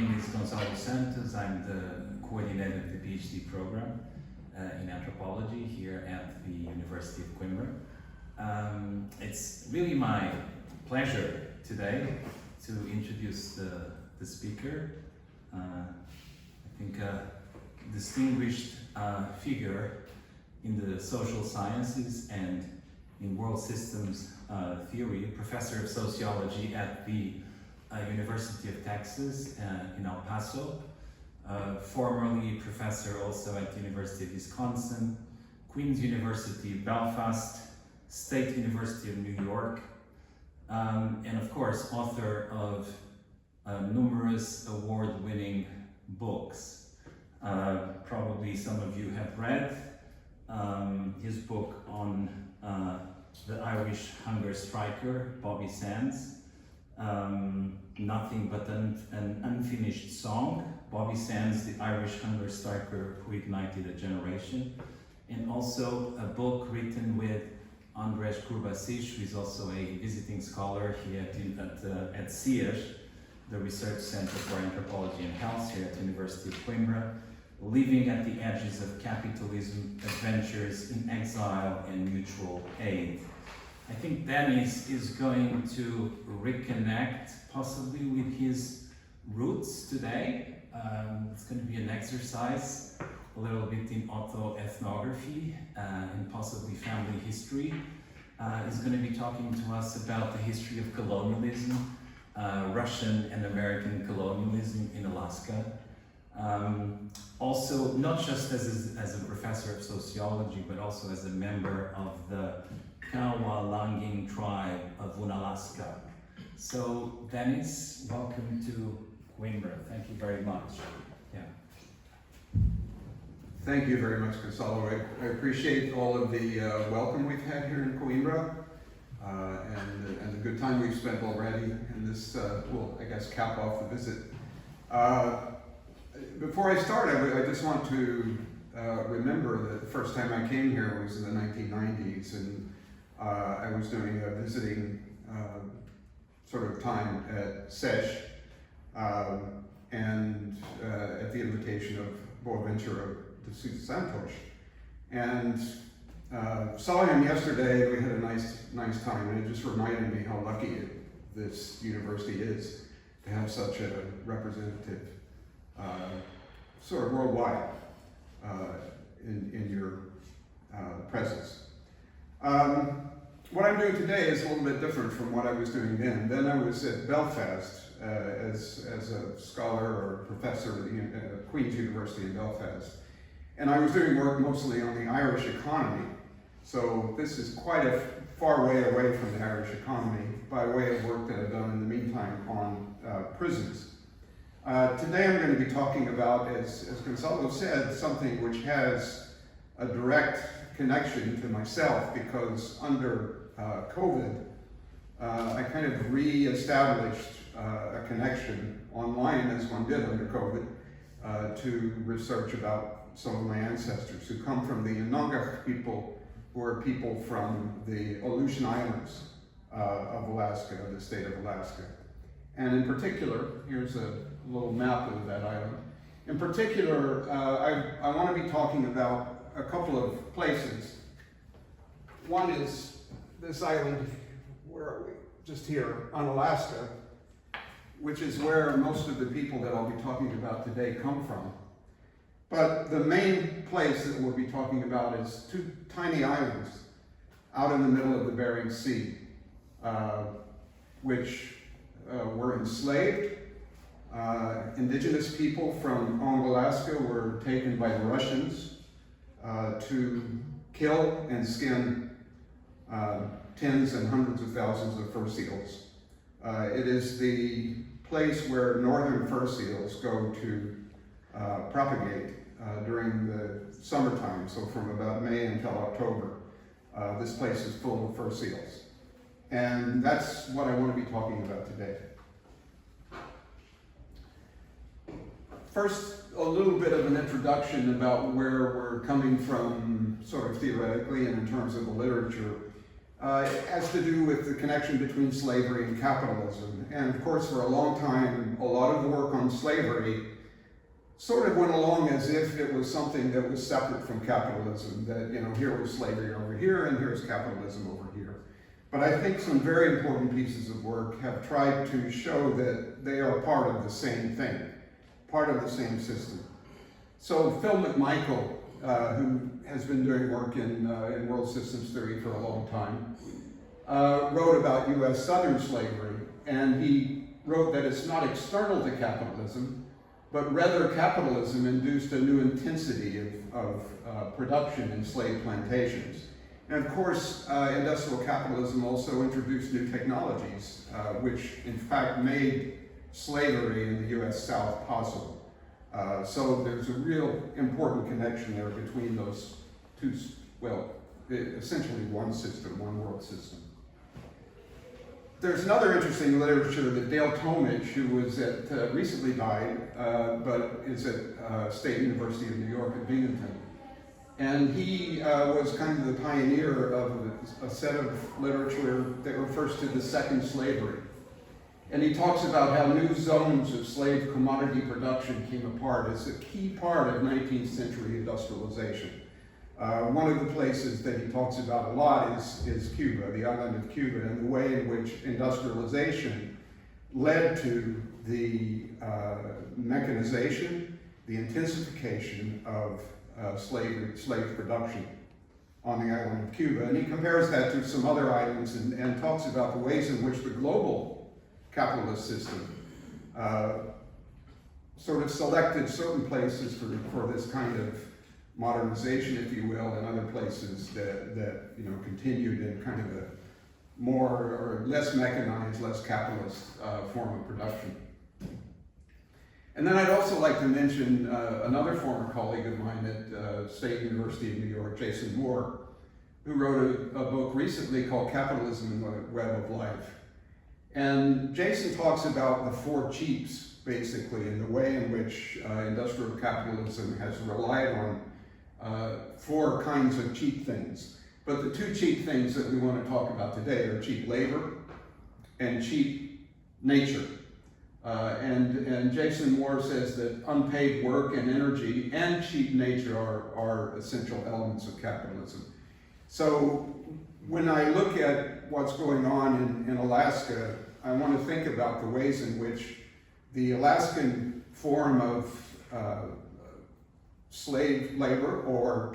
name is Gonzalo Santos. I'm the coordinator of the PhD program in Anthropology here at the University of Coimbra. It's really my pleasure today to introduce the speaker. I think a distinguished figure in the social sciences and in world systems theory, professor of sociology at the University of Texas in El Paso, formerly professor also at the University of Wisconsin, Queen's University Belfast, State University of New York, and of course author of numerous award-winning books. Probably some of you have read his book on the Irish hunger striker, Bobby Sands, Nothing But an Unfinished Song, Bobby Sands, the Irish hunger striker who ignited a generation, and also a book written with Andres Kurbasic, who is also a visiting scholar here at CIR, the Research Center for Anthropology and Health here at the University of Coimbra, Living at the Edges of Capitalism, Adventures in Exile and Mutual Aid. I think Denis is going to reconnect possibly with his roots today. It's going to be an exercise a little bit in autoethnography and possibly family history. He's going to be talking to us about the history of colonialism, Russian and American colonialism in Alaska. Also, not just as a professor of sociology, but also as a member of the Kawa-Langing tribe of Unalaska. So, Denis, welcome to Coimbra. Thank you very much. Yeah. Thank you very much, Gonzalo. I appreciate all of the welcome we've had here in Coimbra and the good time we've spent already. And this will, I guess, cap off the visit. Before I start, I just want to remember that the first time I came here was in the 1990s, and I was doing a visiting sort of time at SESH, and at the invitation of Boaventura de Sousa Santos. And saw him yesterday. We had a nice time, and it just reminded me how lucky this university is to have such a representative sort of worldwide in your presence. What I'm doing today is a little bit different from what I was doing then. Then I was at Belfast as a scholar or professor at the Queen's University in Belfast. And I was doing work mostly on the Irish economy. So this is quite a far way away from the Irish economy by way of work that I've done in the meantime on prisons. Today I'm going to be talking about, as Gonzalo said, something which has a direct connection to myself, because under COVID, I kind of re-established a connection online, as one did under COVID, to research about some of my ancestors who come from the Inungak people, who are people from the Aleutian Islands of Alaska, of the state of Alaska. And in particular, here's a little map of that island. In particular, I want to be talking about a couple of places. One is this island, where are we? Just here, on Alaska, which is where most of the people that I'll be talking about today come from. But the main place that we'll be talking about is two tiny islands out in the middle of the Bering Sea, which were enslaved. Indigenous people from Alaska were taken by the Russians to kill and skin tens and hundreds of thousands of fur seals. It is the place where northern fur seals go to propagate during the summertime, so from about May until October. This place is full of fur seals. And that's what I want to be talking about today. First, a little bit of an introduction about where we're coming from, sort of theoretically and in terms of the literature. has to do with the connection between slavery and capitalism. And of course, for a long time, a lot of the work on slavery sort of went along as if it was something that was separate from capitalism, that, you know, here was slavery over here and here's capitalism over here. But I think some very important pieces of work have tried to show that they are part of the same thing, part of the same system. So Phil McMichael, who has been doing work in world systems theory for a long time, wrote about US Southern slavery, and he wrote that it's not external to capitalism, but rather capitalism induced a new intensity of production in slave plantations. And of course, industrial capitalism also introduced new technologies, which in fact made slavery in the US South possible. So there's a real important connection there between those two, well, essentially one system, one world system. There's another interesting literature that Dale Tomich, who was at, recently died, but is at State University of New York at Binghamton. And he was kind of the pioneer of a set of literature that refers to the second slavery. And he talks about how new zones of slave commodity production came apart as a key part of 19th century industrialization. One of the places that he talks about a lot is Cuba, the island of Cuba, and the way in which industrialization led to the mechanization, the intensification of slave production on the island of Cuba. And he compares that to some other islands and talks about the ways in which the global capitalist system sort of selected certain places for this kind of modernization, if you will, and other places that you know continued in kind of a more or less mechanized, less capitalist form of production. And then I'd also like to mention another former colleague of mine at State University of New York, Jason Moore, who wrote a book recently called Capitalism and the Web of Life. And Jason talks about the four cheaps, basically, and the way in which industrial capitalism has relied on four kinds of cheap things. But the two cheap things that we want to talk about today are cheap labor and cheap nature. And Jason Moore says that unpaid work and energy and cheap nature are essential elements of capitalism. So when I look at what's going on in Alaska, I want to think about the ways in which the Alaskan form of slave labor or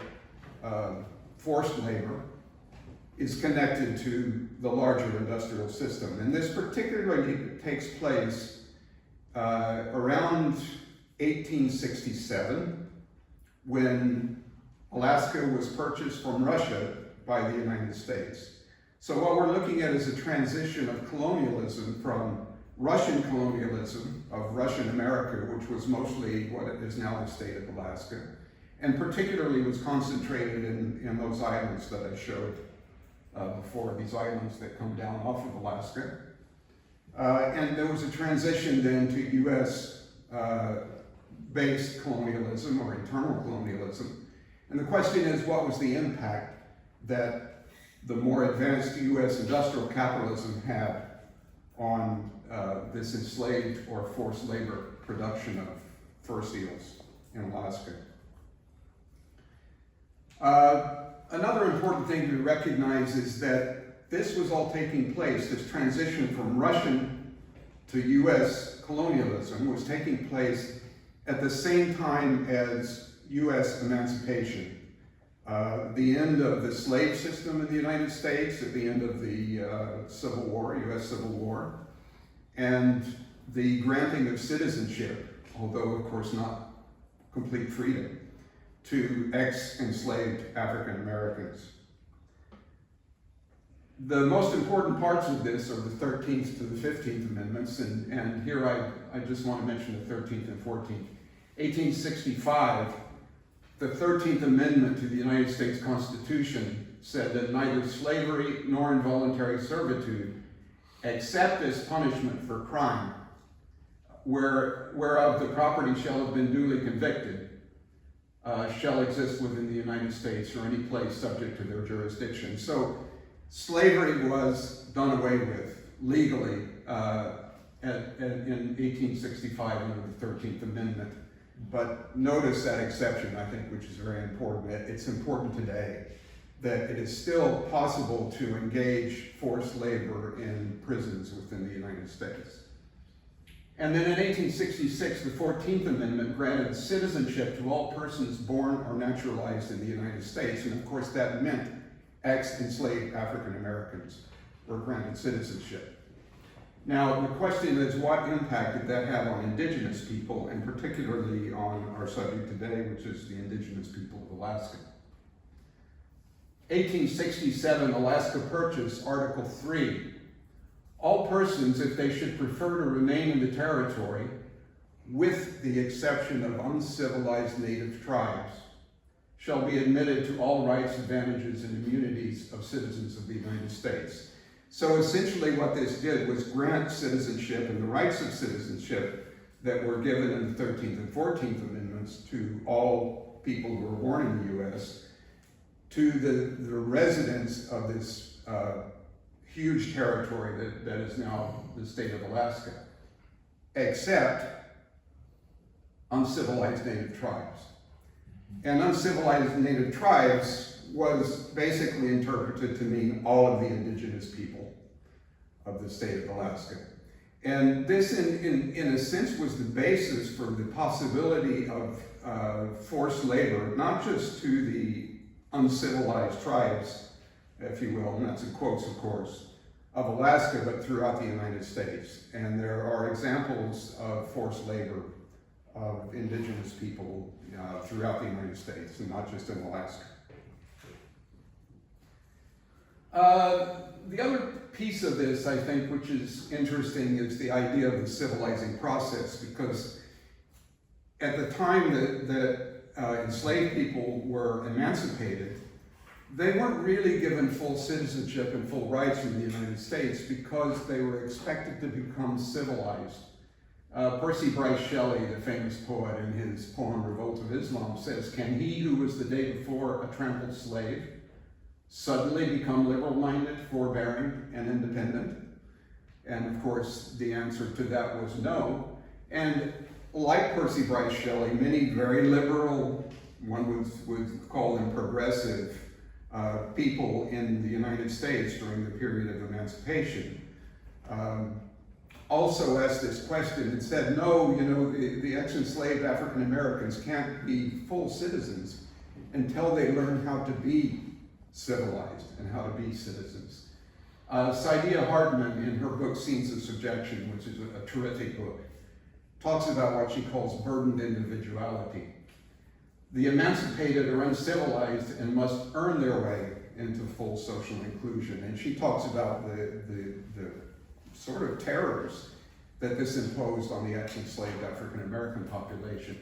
forced labor is connected to the larger industrial system. And this particularly takes place around 1867, when Alaska was purchased from Russia by the United States. So what we're looking at is a transition of colonialism from Russian colonialism of Russian America, which was mostly what is now the state of Alaska, and particularly was concentrated in those islands that I showed before, these islands that come down off of Alaska. And there was a transition then to US based colonialism or internal colonialism. And the question is, what was the impact that the more advanced US industrial capitalism had on this enslaved or forced labor production of fur seals in Alaska? Another important thing to recognize is that this was all taking place, this transition from Russian to US colonialism was taking place at the same time as US emancipation. The end of the slave system in the United States, at the end of the Civil War, US Civil War, and the granting of citizenship, although of course not complete freedom, to ex-enslaved African Americans. The most important parts of this are the 13th to the 15th Amendments, and here I just want to mention the 13th and 14th. 1865, the 13th Amendment to the United States Constitution said that neither slavery nor involuntary servitude, except as punishment for crime, whereof the property shall have been duly convicted, shall exist within the United States or any place subject to their jurisdiction. So Slavery was done away with legally in 1865 under the 13th Amendment. But notice that exception, I think, which is very important. It's important today that it is still possible to engage forced labor in prisons within the United States. And then in 1866, the 14th Amendment granted citizenship to all persons born or naturalized in the United States. And of course, that meant ex-enslaved African Americans were granted citizenship. Now, the question is, what impact did that have on indigenous people, and particularly on our subject today, which is the indigenous people of Alaska? 1867, Alaska Purchase, Article 3. All persons, if they should prefer to remain in the territory, with the exception of uncivilized native tribes, shall be admitted to all rights, advantages, and immunities of citizens of the United States. So essentially what this did was grant citizenship and the rights of citizenship that were given in the 13th and 14th Amendments to all people who were born in the US, to the residents of this huge territory that is now the state of Alaska, except uncivilized native tribes. And uncivilized native tribes was basically interpreted to mean all of the indigenous people of the state of Alaska. And this, in a sense, was the basis for the possibility of forced labor, not just to the uncivilized tribes, if you will, and that's in quotes, of course, of Alaska, but throughout the United States. And there are examples of forced labor of indigenous people throughout the United States, and not just in Alaska. The other piece of this, I think, which is interesting, is the idea of the civilizing process, because at the time that enslaved people were emancipated, they weren't really given full citizenship and full rights in the United States because they were expected to become civilized. Percy Bryce Shelley, the famous poet, in his poem Revolt of Islam, says, "Can he who was the day before a trampled slave suddenly become liberal-minded, forbearing, and independent?" And of course, the answer to that was no. And like Percy Bryce Shelley, many very liberal, one would call them progressive, people in the United States during the period of emancipation also asked this question and said, no, the ex-enslaved African Americans can't be full citizens until they learn how to be civilized and how to be citizens. Saidiya Hartman, in her book Scenes of Subjection, which is a terrific book, talks about what she calls burdened individuality. The emancipated are uncivilized and must earn their way into full social inclusion. And she talks about the sort of terrors that this imposed on the ex-enslaved African American population.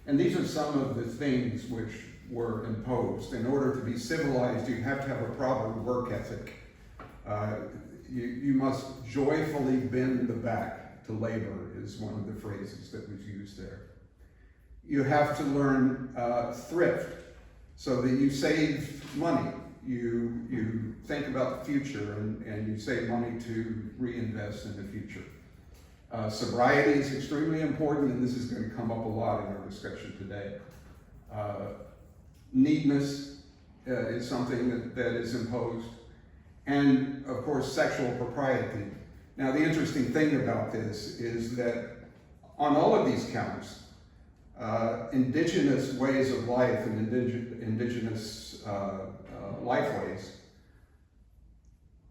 And these are some of the things which were imposed. In order to be civilized, you have to have a proper work ethic. You must joyfully bend the back to labor, is one of the phrases that was used there. You have to learn thrift, so that you save money. You think about the future and you save money to reinvest in the future. Sobriety is extremely important, and this is going to come up a lot in our discussion today. Neatness is something that is imposed. And of course, sexual propriety. Now, the interesting thing about this is that on all of these counts, indigenous ways of life and indigenous lifeways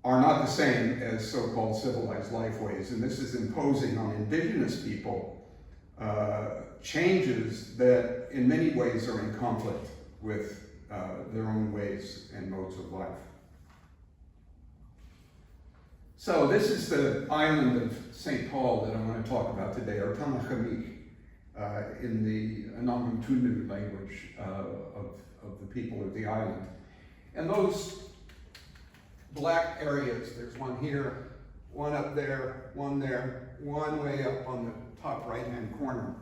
are not the same as so-called civilized lifeways, and this is imposing on indigenous people changes that in many ways are in conflict with their own ways and modes of life. So this is the island of St. Paul that I want to talk about today, or Tamahamik, in the Anamutunu language of the people of the island. And those black areas, there's one here, one up there, one way up on the top right-hand corner,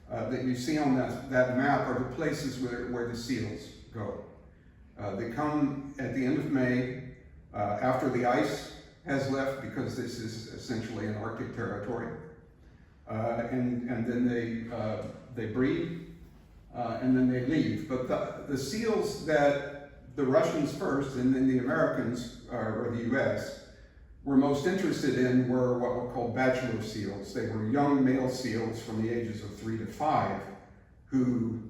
that you see on that map are the places where the seals go. They come at the end of May after the ice has left, because this is essentially an Arctic territory. And then they breed, and then they leave. But the seals that the Russians first, and then the Americans, or the US, were most interested in were what were called bachelor seals. They were young male seals from the ages of 3 to 5 who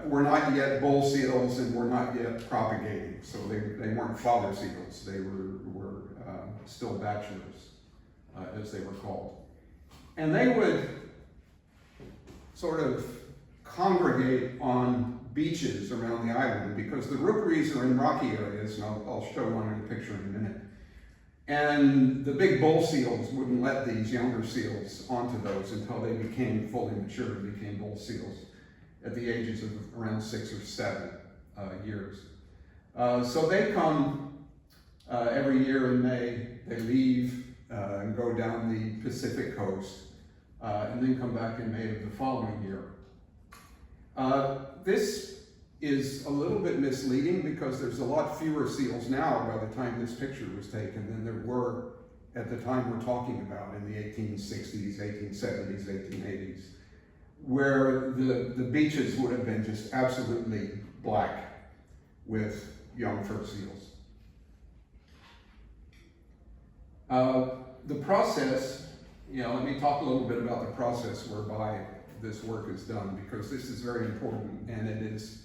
were not yet bull seals and were not yet propagating. So they weren't father seals. They were still bachelors, as they were called. And they would sort of congregate on beaches around the island, because the rookeries are in rocky areas, and I'll show one in a picture in a minute. And the big bull seals wouldn't let these younger seals onto those until they became fully mature and became bull seals at the ages of around 6 or 7 years. So they come every year in May. They leave and go down the Pacific coast, and then come back in May of the following year. This is a little bit misleading, because there's a lot fewer seals now by the time this picture was taken than there were at the time we're talking about, in the 1860s, 1870s, 1880s, where the beaches would have been just absolutely black with young fur seals. The process, let me talk a little bit about the process whereby this work is done, because this is very important, and it is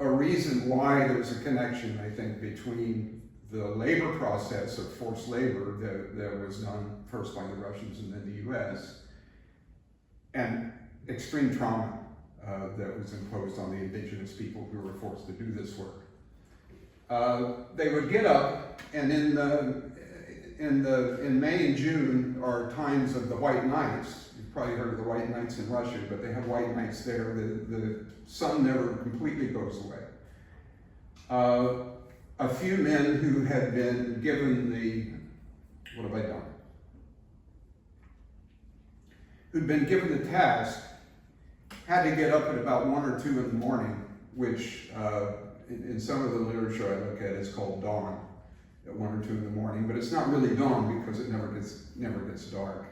a reason why there's a connection, I think, between the labor process of forced labor that was done first by the Russians and then the US, and extreme trauma that was imposed on the indigenous people who were forced to do this work. They would get up, and in May and June are times of the White Nights. You've probably heard of the White Nights in Russia, but they have White Nights there. The sun never completely goes away. A few men who had been given who'd been given the task had to get up at about 1 or 2 in the morning, which in some of the literature I look at is called dawn, at 1 or 2 in the morning, but it's not really dawn because it never gets dark.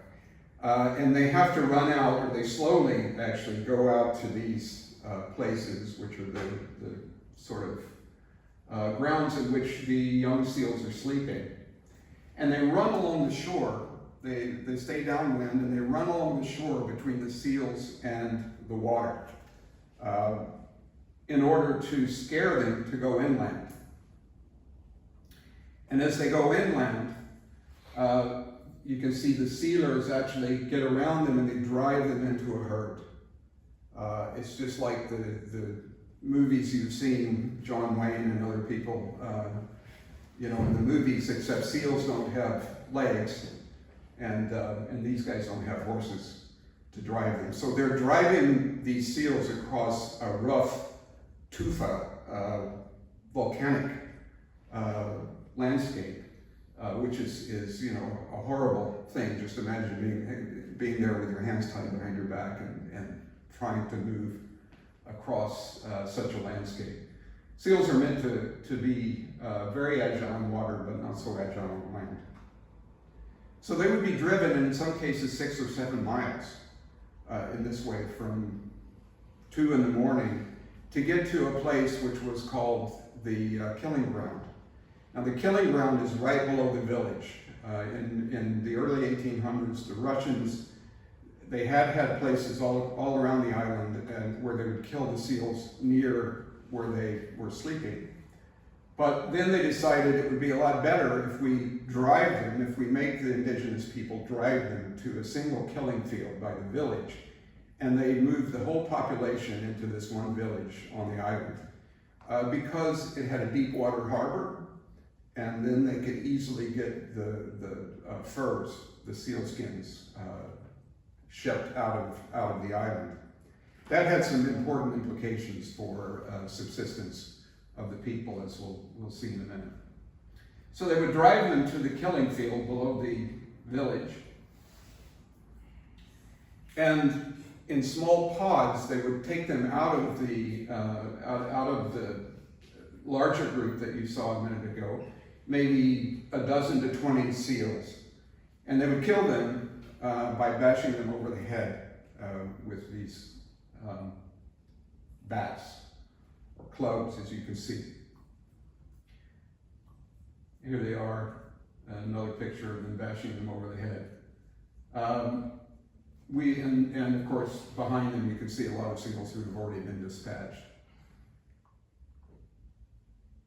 And they have to run out, or they slowly actually go out to these places, which are the sort of grounds in which the young seals are sleeping. And they run along the shore. They stay downwind, and they run along the shore between the seals and the water in order to scare them to go inland. And as they go inland, you can see the sealers actually get around them and they drive them into a herd. It's just like the movies you've seen, John Wayne and other people, in the movies, except seals don't have legs, and these guys don't have horses to drive them. So they're driving these seals across a rough tufa, volcanic landscape, which is a horrible thing. Just imagine being there with your hands tied behind your back and trying to move across such a landscape. Seals are meant to be very agile in water, but not so agile on land. So they would be driven, in some cases, 6 or 7 miles in this way, from 2 in the morning, to get to a place which was called the killing ground. Now, the killing ground is right below the village. In the early 1800s, the Russians, they had places all around the island where they would kill the seals near where they were sleeping. But then they decided it would be a lot better if we drive them, if we make the indigenous people drive them to a single killing field by the village. And they moved the whole population into this one village on the island because it had a deep water harbor, and then they could easily get the furs, the seal skins, shipped out of the island. That had some important implications for subsistence of the people, as we'll see in a minute. So they would drive them to the killing field below the village, and in small pods they would take them out of the larger group that you saw a minute ago, maybe a dozen to 20 seals. And they would kill them by bashing them over the head with these bats, or clubs, as you can see. Here they are, another picture of them bashing them over the head. And of course, behind them you can see a lot of seals who have already been dispatched.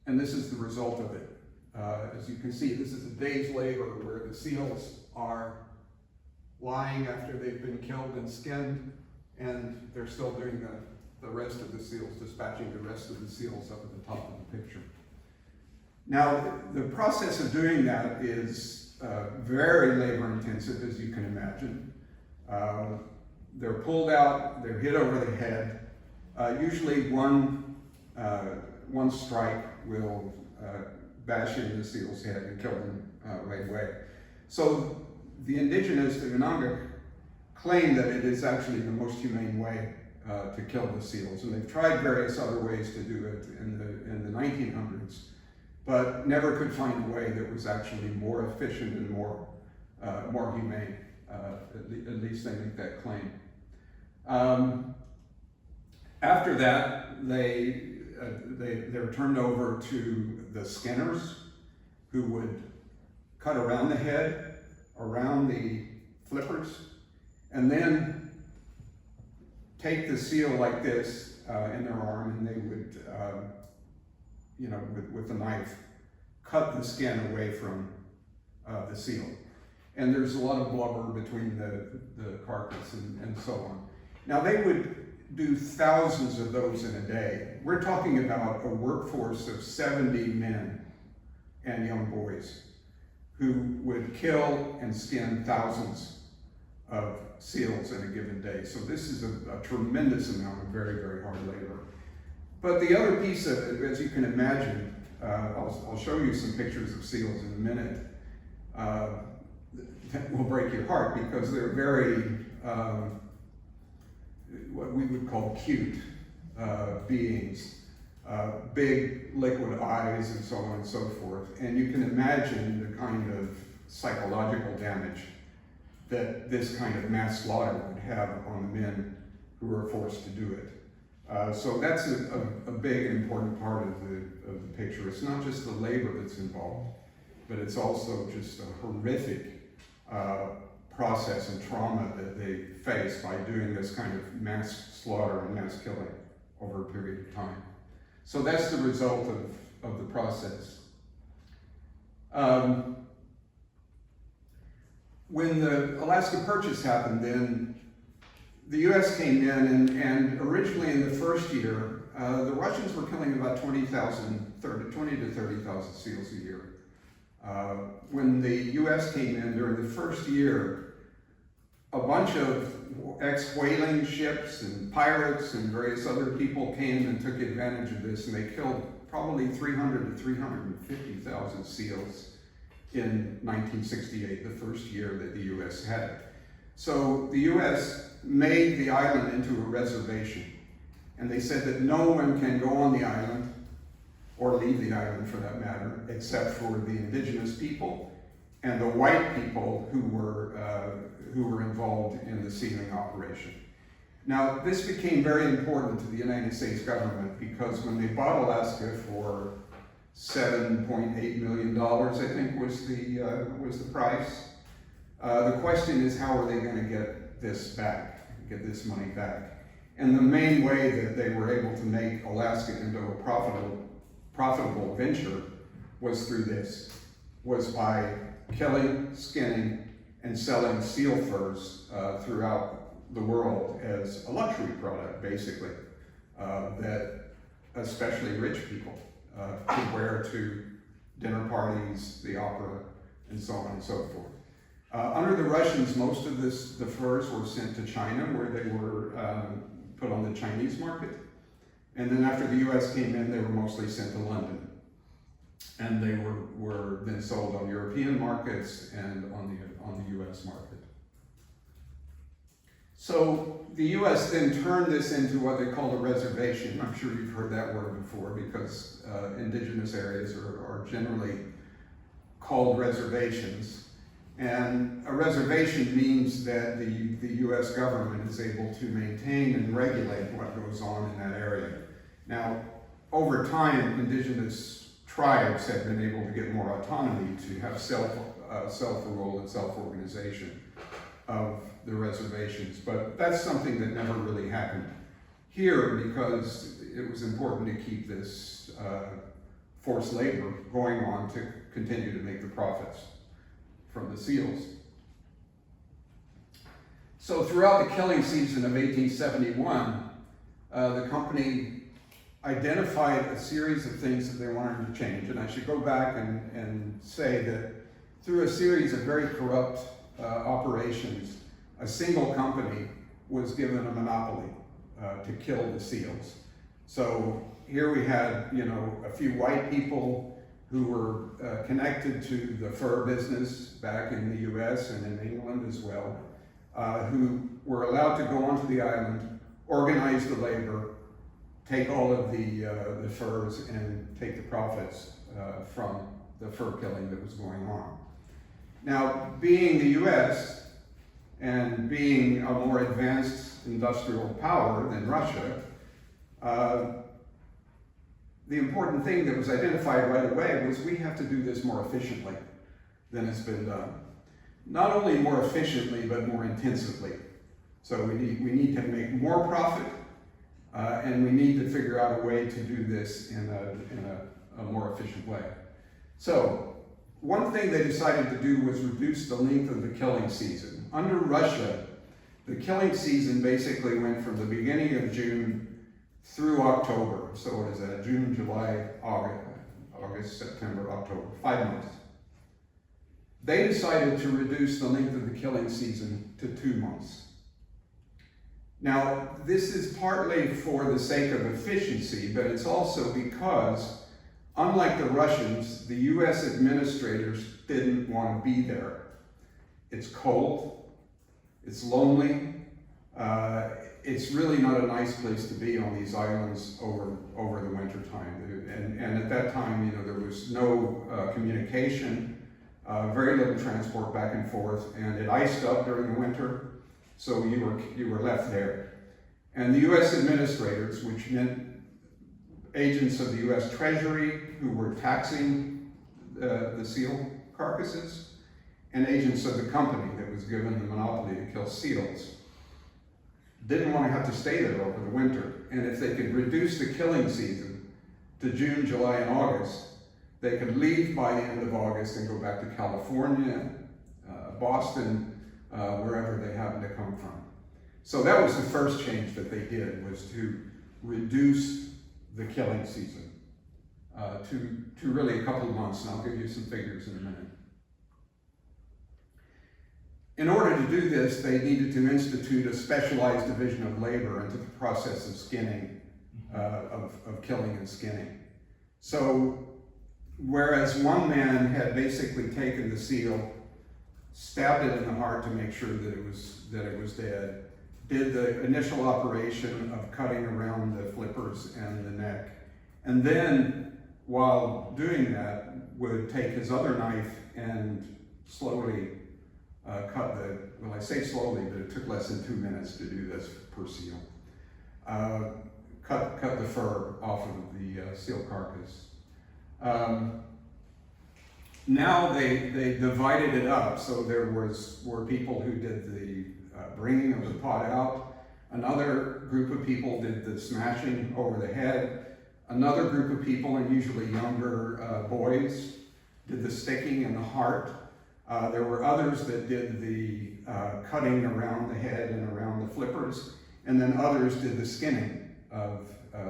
And this is the result of it. As you can see, this is a day's labor where the seals are lying after they've been killed and skinned, and they're still doing the rest of the seals, dispatching the rest of the seals up at the top of the picture. Now, the process of doing that is very labor intensive, as you can imagine. They're pulled out, they're hit over the head. Usually one strike will bash into the seal's head and kill them right away. So the indigenous, the Unanga, claim that it is actually the most humane way to kill the seals. And they've tried various other ways to do it in the 1900s, but never could find a way that was actually more efficient and more humane. At least they make that claim. After that, they're turned over to the skinners, who would cut around the head, around the flippers, and then take the seal like this in their arm, and they would, with a knife, cut the skin away from the seal. And there's a lot of blubber between the carcass and so on. Now, they would do thousands of those in a day. We're talking about a workforce of 70 men and young boys who would kill and skin thousands of seals in a given day. So this is a tremendous amount of very, very hard labor. But the other piece of it, as you can imagine, I'll show you some pictures of seals in a minute, that will break your heart, because they're very, what we would call cute beings, big liquid eyes and so on and so forth. And you can imagine the kind of psychological damage that this kind of mass slaughter would have on the men who are forced to do it. So that's a big and important part of the picture. It's not just the labor that's involved, but it's also just a horrific process and trauma that they face by doing this kind of mass slaughter and mass killing over a period of time. So that's the result of the process. When the Alaska Purchase happened, then the US came in, and originally in the first year, the Russians were killing about 20 to 30,000 seals a year. When the US came in during the first year, a bunch of ex-whaling ships and pirates and various other people came and took advantage of this, and they killed probably 300 to 350,000 seals in 1968, the first year that the US had it. So the US made the island into a reservation, and they said that no one can go on the island, or leave the island for that matter, except for the indigenous people and the white people who were involved in the sealing operation. Now, this became very important to the United States government, because when they bought Alaska for $7.8 million, I think was the price. The question is, how are they going to get this back, get this money back? And the main way that they were able to make Alaska into a profitable venture was by killing, skinning, and selling seal furs throughout the world as a luxury product, basically, that especially rich people could wear to dinner parties, the opera, and so on and so forth. Under the Russians, most of the furs were sent to China, where they were put on the Chinese market. And then after the US came in, they were mostly sent to London. And they were then sold on European markets and on the US market. So the US then turned this into what they called a reservation. I'm sure you've heard that word before because indigenous areas are generally called reservations. And a reservation means that the US government is able to maintain and regulate what goes on in that area. Now, over time, indigenous tribes have been able to get more autonomy to have self-rule and self-organization of the reservations, but that's something that never really happened here because it was important to keep this forced labor going on to continue to make the profits from the seals. So throughout the killing season of 1871, the company identified a series of things that they wanted to change, and I should go back and say that through a series of very corrupt operations, a single company was given a monopoly to kill the seals. So here we had, a few white people who were connected to the fur business back in the US and in England as well, who were allowed to go onto the island, organize the labor, take all of the furs and take the profits from the fur killing that was going on. Now, being the US and being a more advanced industrial power than Russia, the important thing that was identified right away was we have to do this more efficiently than it's been done. Not only more efficiently, but more intensively. So we need to make more profit, and we need to figure out a way to do this in a more efficient way. So one thing they decided to do was reduce the length of the killing season. Under Russia, the killing season basically went from the beginning of June through October. So what is that? June, July, August, September, October, 5 months. They decided to reduce the length of the killing season to 2 months. Now, this is partly for the sake of efficiency, but it's also because, unlike the Russians, the US administrators didn't want to be there. It's cold, it's lonely, it's really not a nice place to be on these islands over the winter time. And at that time, there was no communication, very little transport back and forth, and it iced up during the winter, so you were left there. And the US administrators, which meant agents of the US Treasury who were taxing the seal carcasses, and agents of the company that was given the monopoly to kill seals, didn't want to have to stay there over the winter. And if they could reduce the killing season to June, July, and August, they could leave by the end of August and go back to California, Boston, wherever they happened to come from. So that was the first change that they did, was to reduce the killing season to really a couple of months, and I'll give you some figures in a minute. In order to do this, they needed to institute a specialized division of labor into the process of skinning, of killing and skinning. So, whereas one man had basically taken the seal, stabbed it in the heart to make sure that it was dead, did the initial operation of cutting around the flippers and the neck, and then, while doing that, would take his other knife and slowly cut I say slowly, but it took less than 2 minutes to do this per seal. Cut the fur off of the seal carcass. Now they divided it up, so there were people who did the bringing of the pot out. Another group of people did the smashing over the head. Another group of people, and usually younger boys, did the sticking in the heart. There were others that did the cutting around the head and around the flippers, and then others did the skinning of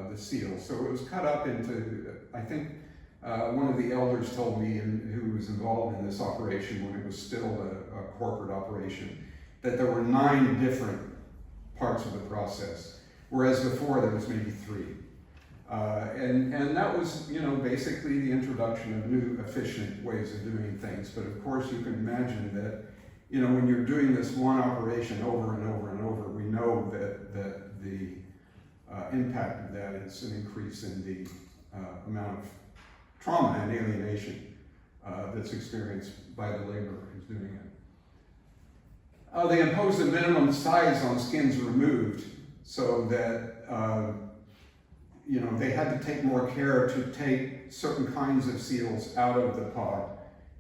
the seal. So it was cut up into, I think one of the elders told me, who was involved in this operation when it was still a corporate operation, that there were 9 different parts of the process, whereas before there was maybe 3. And that was, basically the introduction of new efficient ways of doing things. But of course you can imagine that you know, when you're doing this one operation over and over and over, we know that the impact of that is an increase in the amount of trauma and alienation that's experienced by the laborer who's doing it. They imposed a minimum size on skins removed so that you know, they had to take more care to take certain kinds of seals out of the pod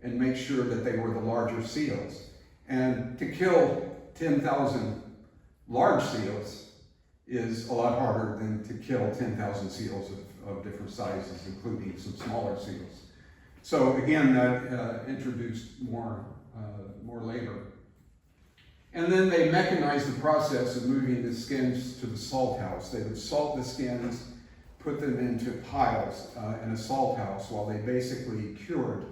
and make sure that they were the larger seals. And to kill 10,000 large seals is a lot harder than to kill 10,000 seals of different sizes, including some smaller seals. So again, that introduced more labor. And then they mechanized the process of moving the skins to the salt house. They would salt the skins, put them into piles in a salt house while they basically cured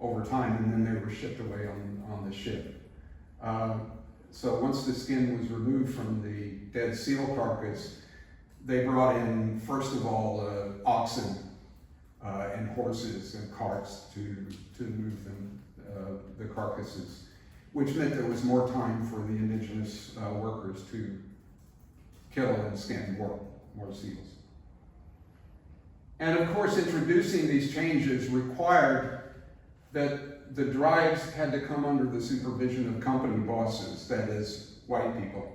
over time, and then they were shipped away on the ship. So once the skin was removed from the dead seal carcass, they brought in, first of all, oxen and horses and carts to move them, the carcasses, which meant there was more time for the indigenous workers to kill and skin more seals. And of course, introducing these changes required that the drives had to come under the supervision of company bosses, that is, white people,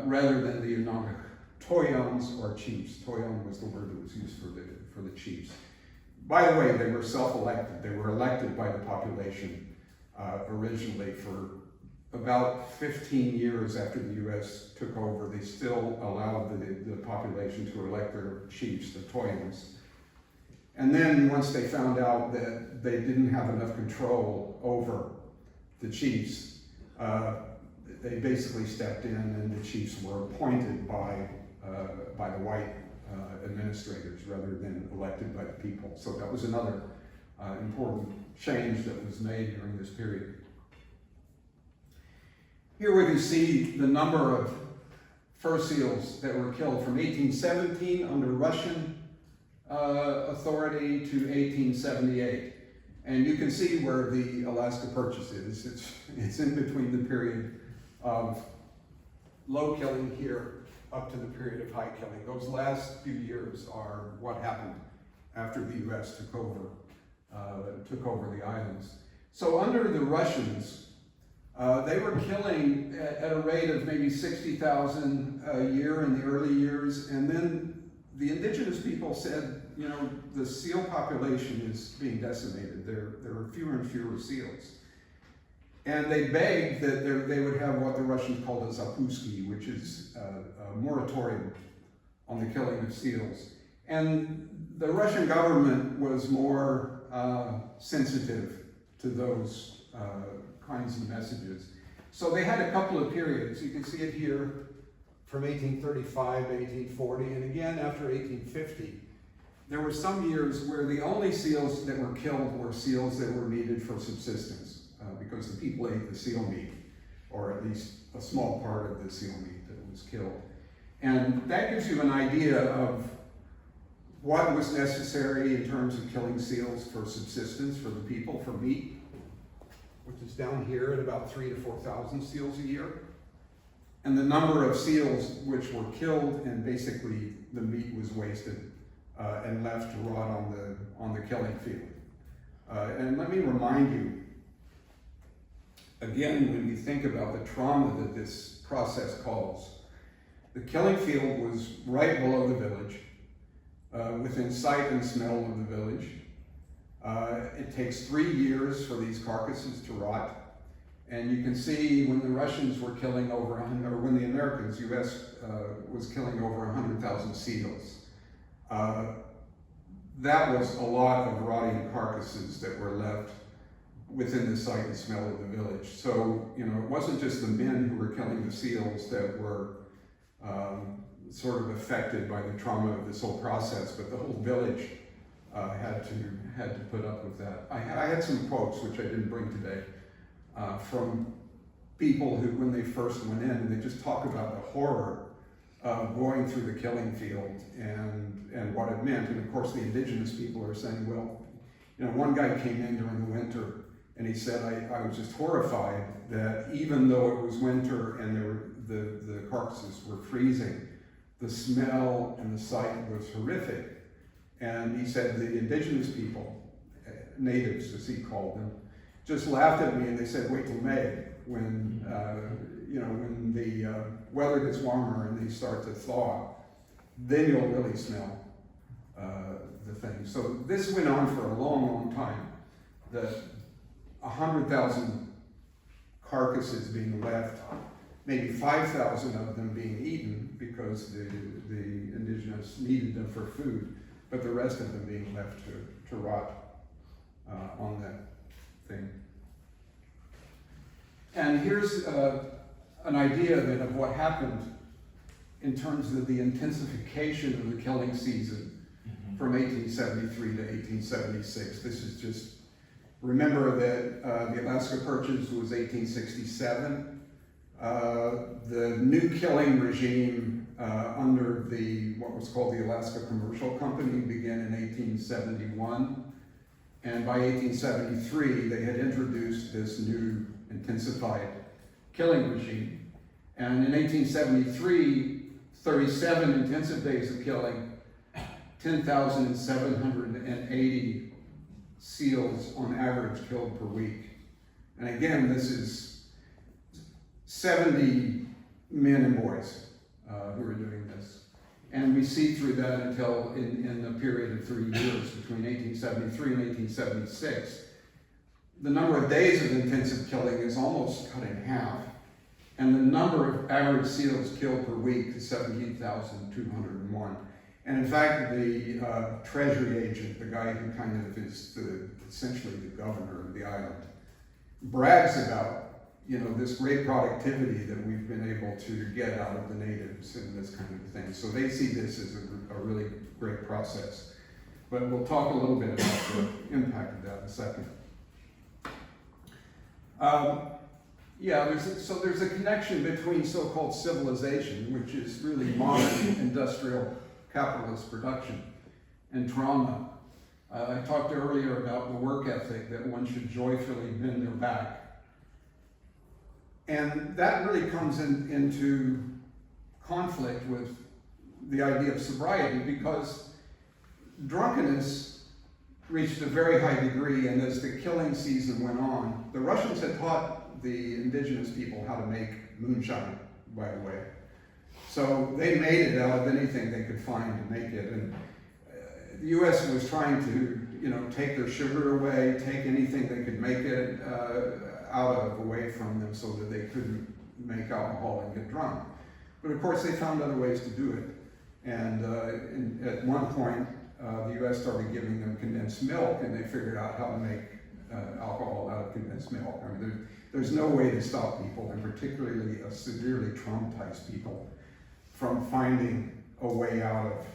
rather than the Unanga toyons or chiefs. Toyon was the word that was used for the chiefs. By the way, they were self-elected. They were elected by the population originally. For about 15 years after the U.S. took over, they still allowed the population to elect their chiefs, the toyons. And then once they found out that they didn't have enough control over the chiefs, they basically stepped in, and the chiefs were appointed by the white administrators rather than elected by the people. So that was another important change that was made during this period. Here we can see the number of fur seals that were killed from 1817 under Russian authority to 1878. And you can see where the Alaska Purchase is. It's in between the period of low killing here up to the period of high killing. Those last few years are what happened after the U.S. took over the islands. So under the Russians, they were killing at a rate of maybe 60,000 a year in the early years, and then the indigenous people said, you know, the seal population is being decimated. There are fewer and fewer seals. And they begged that they would have what the Russians called a zapuski, which is a moratorium on the killing of seals. And the Russian government was more sensitive to those kinds of messages. So they had a couple of periods. You can see it here from 1835 to 1840, and again after 1850. There were some years where the only seals that were killed were seals that were needed for subsistence, because the people ate the seal meat, or at least a small part of the seal meat that was killed. And that gives you an idea of what was necessary in terms of killing seals for subsistence for the people, for meat, which is down here at about 3,000 to 4,000 seals a year. And the number of seals which were killed, and basically the meat was wasted and left to rot on the killing field. And let me remind you, again, when you think about the trauma that this process caused, the killing field was right below the village, within sight and smell of the village. It takes 3 years for these carcasses to rot. And you can see when the Russians were killing over 100, or when the Americans, US, was killing over 100,000 seals. That was a lot of rotting carcasses that were left within the sight and smell of the village. So, you know, it wasn't just the men who were killing the seals that were sort of affected by the trauma of this whole process, but the whole village had to put up with that. I had some quotes, which I didn't bring today, from people who, when they first went in, and they just talk about the horror of going through the killing field and what it meant. And of course, the indigenous people are saying, well, you know, one guy came in during the winter And he said, I was just horrified that even though it was winter and the carcasses were freezing, the smell and the sight was horrific. And he said the indigenous people, natives as he called them, just laughed at me and they said, wait till May when, when the weather gets warmer and they start to thaw, then you'll really smell the thing. So this went on for a long, long time. That 100,000 carcasses being left, maybe 5,000 of them being eaten because the indigenous needed them for food, but the rest of them being left to rot on that thing. And here's an idea then of what happened in terms of the intensification of the killing season from 1873 to 1876. This is just, remember that the Alaska Purchase was 1867. The new killing regime under what was called the Alaska Commercial Company began in 1871. And by 1873, they had introduced this new intensified killing regime. And in 1873, 37 intensive days of killing, 10,780 seals on average killed per week. And again, this is 70 men and boys who are doing this. And we see through that until in the period of 3 years between 1873 and 1876, the number of days of intensive killing is almost cut in half, and the number of average seals killed per week is 17,201. And in fact, the treasury agent, the guy who kind of is essentially the governor of the island, brags about this great productivity that we've been able to get out of the natives and this kind of thing. So they see this as a really great process. But we'll talk a little bit about the impact of that in a second. There's a connection between so-called civilization, which is really modern industrial capitalist production, and trauma. I talked earlier about the work ethic, that one should joyfully bend their back. And that really comes into conflict with the idea of sobriety, because drunkenness reached a very high degree, and as the killing season went on, the Russians had taught the indigenous people how to make moonshine, by the way. So they made it out of anything they could find to make it. And the U.S. was trying to, take their sugar away, take anything they could make it away from them so that they couldn't make alcohol and get drunk. But of course, they found other ways to do it. And at one point, the U.S. started giving them condensed milk, and they figured out how to make alcohol out of condensed milk. I mean, there's no way to stop people, and particularly severely traumatized people, from finding a way out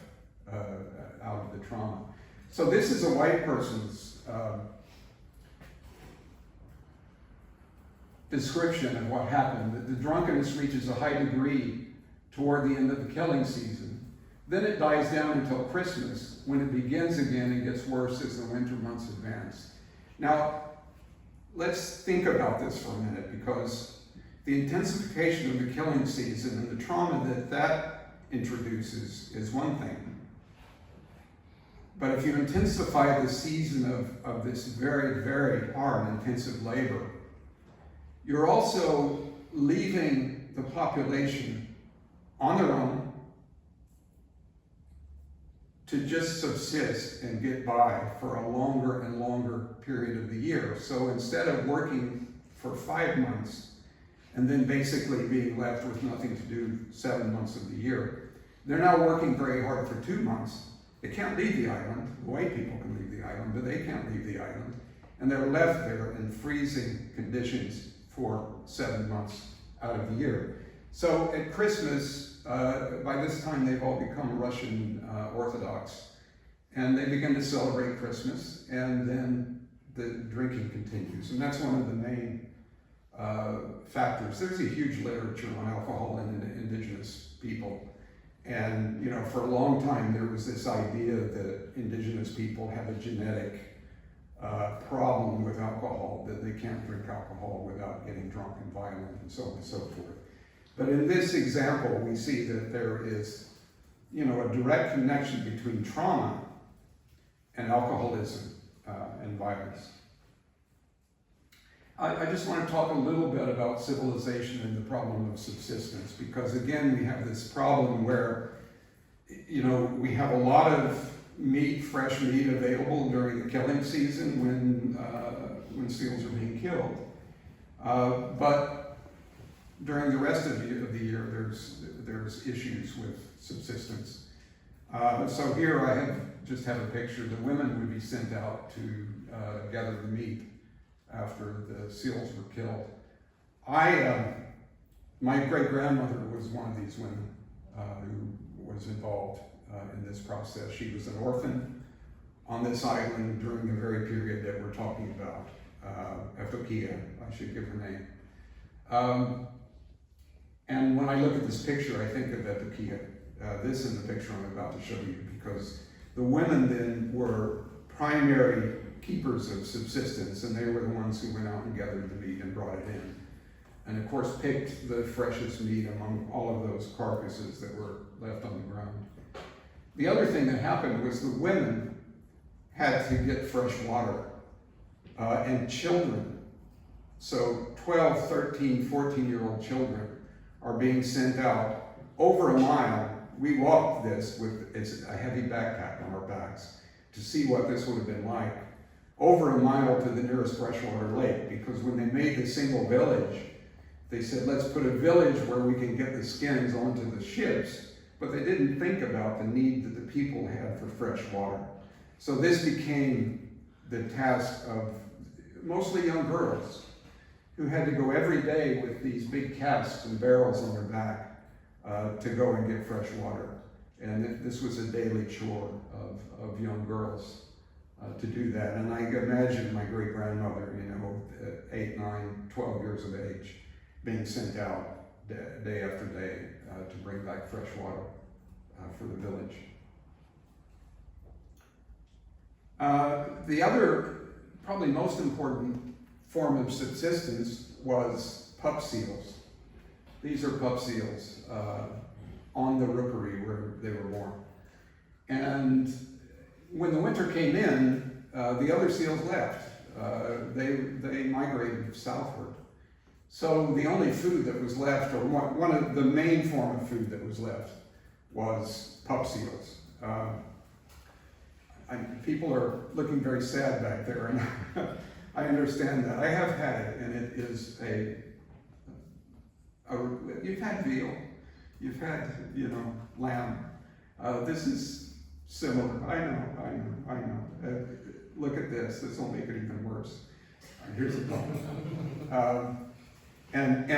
of the trauma. So this is a white person's description of what happened. The drunkenness reaches a high degree toward the end of the killing season. Then it dies down until Christmas, when it begins again and gets worse as the winter months advance. Now, let's think about this for a minute, because the intensification of the killing season and the trauma that introduces is one thing. But if you intensify the season of this very, very hard, intensive labor, you're also leaving the population on their own to just subsist and get by for a longer and longer period of the year. So instead of working for 5 months and then basically being left with nothing to do 7 months of the year, they're now working very hard for 2 months. They can't leave the island. The white people can leave the island, but they can't leave the island. And they're left there in freezing conditions for 7 months out of the year. So at Christmas, by this time they've all become Russian Orthodox, and they begin to celebrate Christmas, and then the drinking continues. And that's one of the main factors. There's a huge literature on alcohol and indigenous people. And for a long time there was this idea that indigenous people have a genetic problem with alcohol, that they can't drink alcohol without getting drunk and violent and so on and so forth. But in this example, we see that there is, a direct connection between trauma and alcoholism and violence. I just want to talk a little bit about civilization and the problem of subsistence, because again, we have this problem where, we have a lot of meat, fresh meat available during the killing season when seals are being killed. But during the rest of the year, there's issues with subsistence. So here I just have a picture. The women would be sent out to gather the meat after the seals were killed. My great-grandmother was one of these women who was involved in this process. She was an orphan on this island during the very period that we're talking about. Etokia, I should give her name. And when I look at this picture, I think of Etokia. This is the picture I'm about to show you, because the women then were primary keepers of subsistence, and they were the ones who went out and gathered the meat and brought it in. And of course picked the freshest meat among all of those carcasses that were left on the ground. The other thing that happened was the women had to get fresh water, and children. So 12, 13, 14-year-old children are being sent out over a mile. We walked this with a heavy backpack on our backs to see what this would have been like, over a mile to the nearest freshwater lake, because when they made the single village, they said, let's put a village where we can get the skins onto the ships, but they didn't think about the need that the people had for fresh water. So this became the task of mostly young girls who had to go every day with these big casks and barrels on their back to go and get fresh water. And this was a daily chore of young girls to do that. And I imagine my great-grandmother, 8, 9, 12 years of age, being sent out day after day to bring back fresh water for the village. The other, probably most important form of subsistence was pup seals. These are pup seals on the rookery where they were born. And when the winter came in, the other seals left. They migrated southward. So the only food that was left, or one of the main form of food that was left, was pup seals. People are looking very sad back there, and I understand that. I have had it, and it is you've had veal, you've had, lamb. This is similar. I know. Look at this. This will make it even worse. Here's a couple. And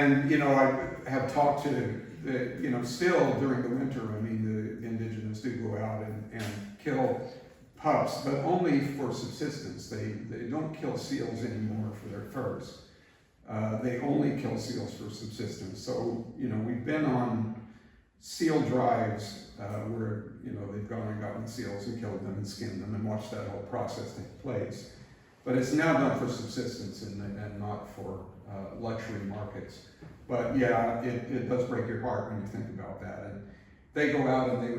I have talked to still during the winter. I mean, the indigenous do go out and kill pups, but only for subsistence. They don't kill seals anymore for their furs. They only kill seals for subsistence. So, we've been on seal drives where, they've gone and gotten seals and killed them and skinned them and watched that whole process take place. But it's now done for subsistence and not for luxury markets. But yeah, it does break your heart when you think about that. And they go out and they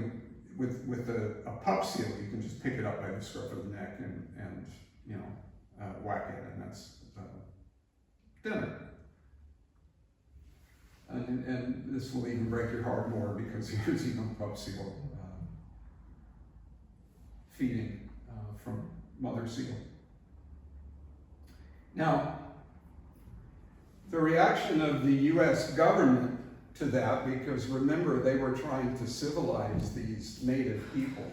would, with a pup seal, you can just pick it up by the scruff of the neck and whack it, and that's dinner. And this will even break your heart more, because here's pup seal feeding from mother seal. Now, the reaction of the US government to that, because remember, they were trying to civilize these native people.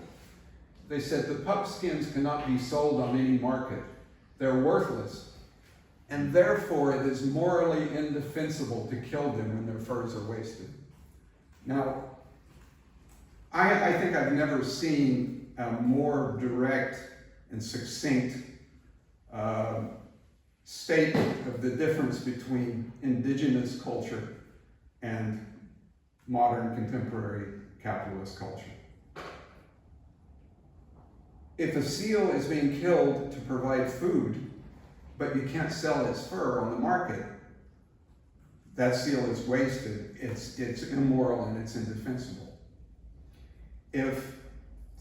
They said the pup skins cannot be sold on any market. They're worthless. And therefore, it is morally indefensible to kill them when their furs are wasted. Now, I think I've never seen a more direct and succinct statement of the difference between indigenous culture and modern contemporary capitalist culture. if a seal is being killed to provide food, but you can't sell its fur on the market, that seal is wasted, it's immoral, and it's indefensible. If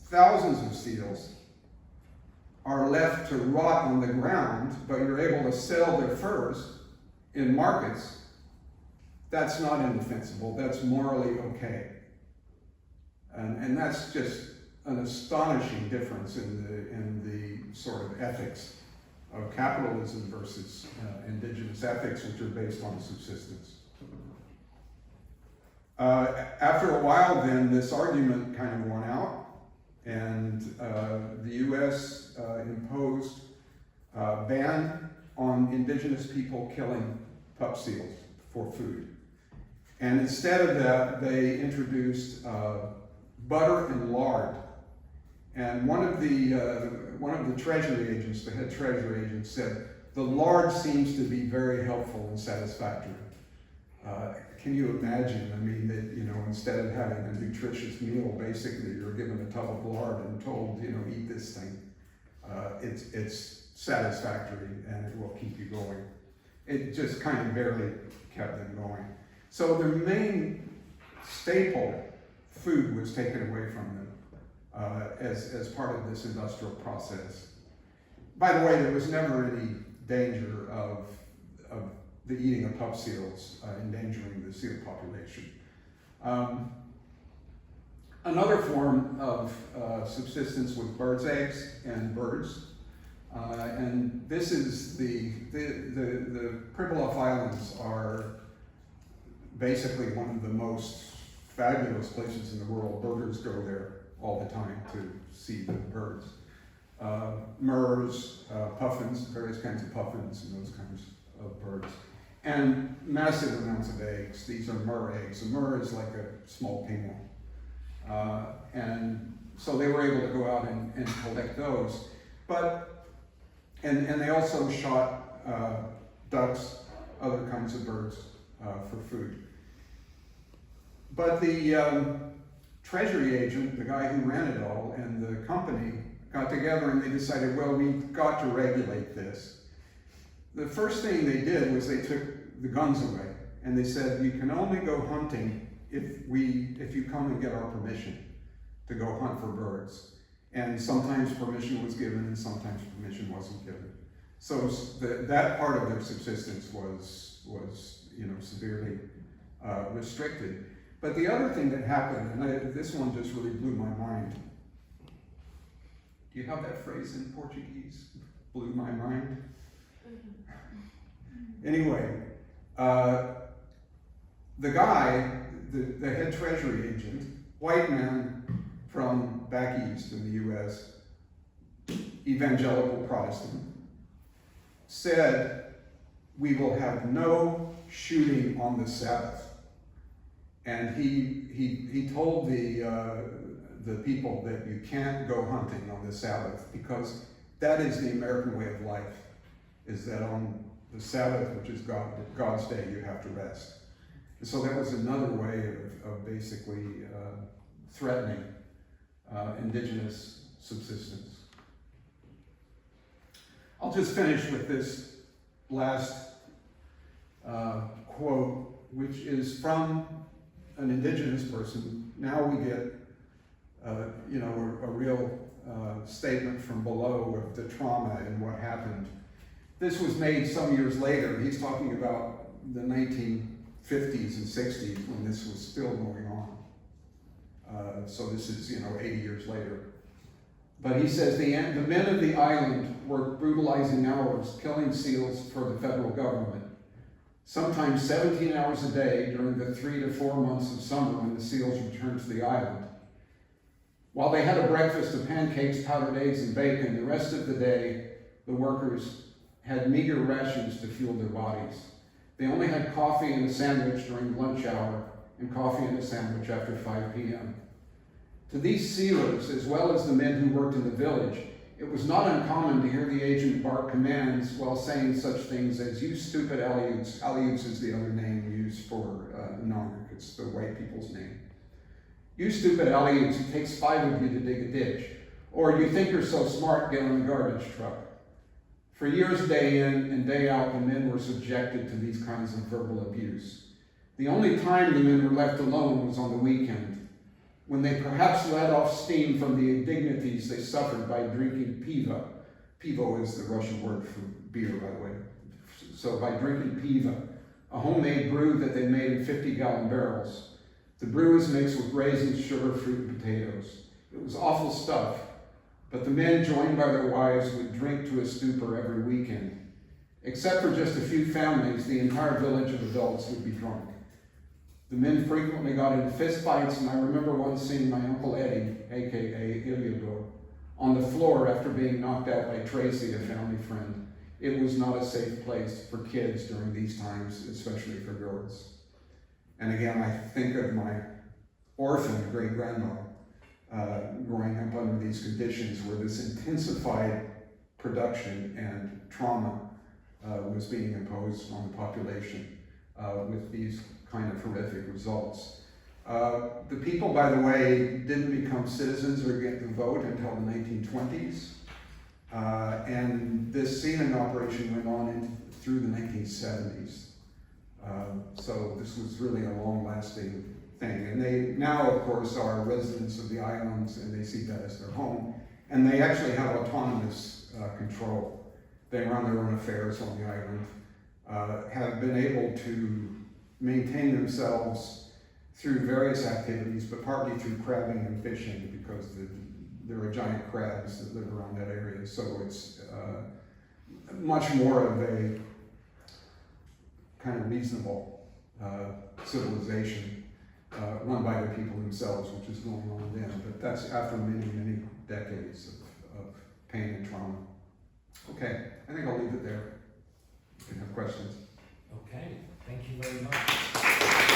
thousands of seals are left to rot on the ground, but you're able to sell their furs in markets, that's not indefensible, that's morally okay. And that's just an astonishing difference in the sort of ethics of capitalism versus indigenous ethics, which are based on subsistence. After a while then, this argument kind of won out, and the US imposed a ban on indigenous people killing pup seals for food. And instead of that, they introduced butter and lard. And one of the treasury agents, the head treasury agent, said, the lard seems to be very helpful and satisfactory. Can you imagine? I mean, that, you know, instead of having a nutritious meal, basically you're given a tub of lard and told, you know, eat this thing. It's satisfactory and it will keep you going. It just kind of barely kept them going. So their main staple food was taken away from them as part of this industrial process. By the way, there was never any danger of the eating of pup seals endangering the seal population. Another form of subsistence was birds' eggs and birds. And this is the Pribylov Islands are basically one of the most fabulous places in the world. Birders go there all the time to see the birds. Murres, puffins, various kinds of puffins and those kinds of birds. And massive amounts of eggs. These are murre eggs. A murre is like a small penguin. And so they were able to go out and collect those. And they also shot ducks, other kinds of birds for food. But the treasury agent, the guy who ran it all, and the company got together and they decided, well, we've got to regulate this. The first thing they did was they took the guns away and they said, you can only go hunting if you come and get our permission to go hunt for birds. And sometimes permission was given and sometimes permission wasn't given. So that part of their subsistence was severely restricted. But the other thing that happened, and this one just really blew my mind. Do you have that phrase in Portuguese? Blew my mind? Anyway, the guy, the head treasury agent, white man from back east in the US, evangelical Protestant, said, we will have no shooting on the Sabbath. And he told the people that you can't go hunting on the Sabbath because that is the American way of life, is that on the Sabbath, which is God's day, you have to rest. And so that was another way of basically threatening indigenous subsistence. I'll just finish with this last quote, which is from an indigenous person. Now we get a real statement from below of the trauma and what happened. This was made some years later. He's talking about the 1950s and 60s when this was still going on. So this is 80 years later. But he says the men of the island worked brutalizing hours, killing seals for the federal government. Sometimes 17 hours a day during the 3 to 4 months of summer when the seals returned to the island. While they had a breakfast of pancakes, powdered eggs, and bacon, the rest of the day, the workers had meager rations to fuel their bodies. They only had coffee and a sandwich during lunch hour, and coffee and a sandwich after 5 p.m. To these sealers, as well as the men who worked in the village, it was not uncommon to hear the agent bark commands while saying such things as, you stupid Aleuts. Aleuts is the other name used for Nong, it's the white people's name. You stupid Aleuts, it takes 5 of you to dig a ditch. Or you think you're so smart, get on the garbage truck. For years, day in and day out, the men were subjected to these kinds of verbal abuse. The only time the men were left alone was on the weekend, when they perhaps let off steam from the indignities they suffered by drinking piva. Pivo is the Russian word for beer, by the way. So by drinking piva, a homemade brew that they made in 50-gallon barrels. The brew is mixed with raisins, sugar, fruit, and potatoes. It was awful stuff, but the men, joined by their wives, would drink to a stupor every weekend. Except for just a few families, the entire village of adults would be drunk. The men frequently got into fist fights, and I remember once seeing my Uncle Eddie, aka Iliador, on the floor after being knocked out by Tracy, a family friend. It was not a safe place for kids during these times, especially for girls. And again, I think of my orphan great-grandma growing up under these conditions where this intensified production and trauma was being imposed on the population with these kind of horrific results. The people, by the way, didn't become citizens or get to vote until the 1920s. And this sealing operation went on through the 1970s. So this was really a long-lasting thing. And they now, of course, are residents of the islands, and they see that as their home. And they actually have autonomous control. They run their own affairs on the island, have been able to maintain themselves through various activities, but partly through crabbing and fishing, because there are giant crabs that live around that area. So it's much more of a kind of reasonable civilization run by the people themselves, which is going on then. But that's after many, many decades of pain and trauma. Okay, I think I'll leave it there. You can have questions. Okay, thank you very much.